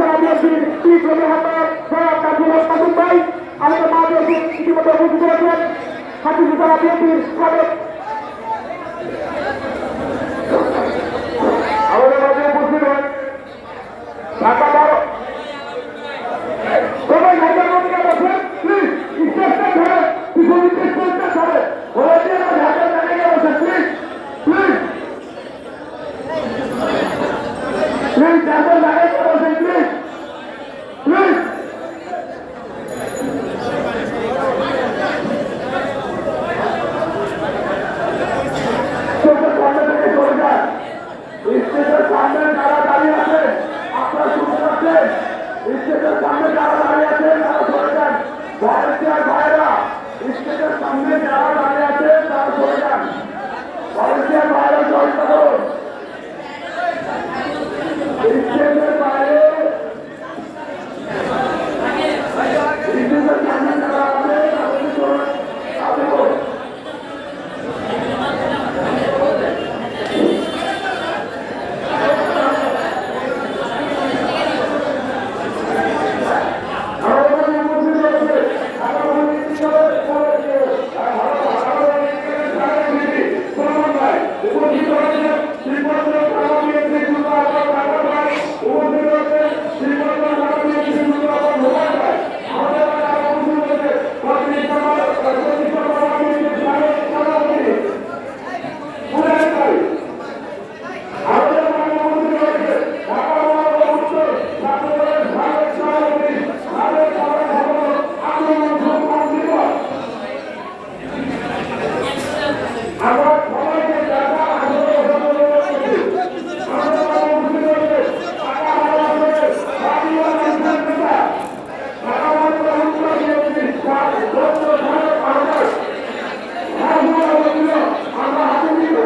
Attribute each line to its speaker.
Speaker 1: উপজেলা বিএনপির তীব্র হাতার কাজী মাসুদ ভাই আমাদের মাঝে ইতিমধ্যে উপস্থিত হয়েছেন হাতি উপজেলা বিএনপির সাবেক আমাদের মাঝে উপস্থিত হন ঢাকা বারো সবাই ঢাকা নদীকে বসেন প্লিজ স্টেজটা ধরে পিছন দিকে স্টেজটা ধরে বলে দিয়ে ঢাকা জায়গায় বসেন প্লিজ প্লিজ প্লিজ ঢাকা জায়গায় বসেন প্লিজ প্লিজ স্টেজের সামনে যারা দাঁড়িয়ে আছে আপনারা শুনতে পাচ্ছেন স্টেজের সামনে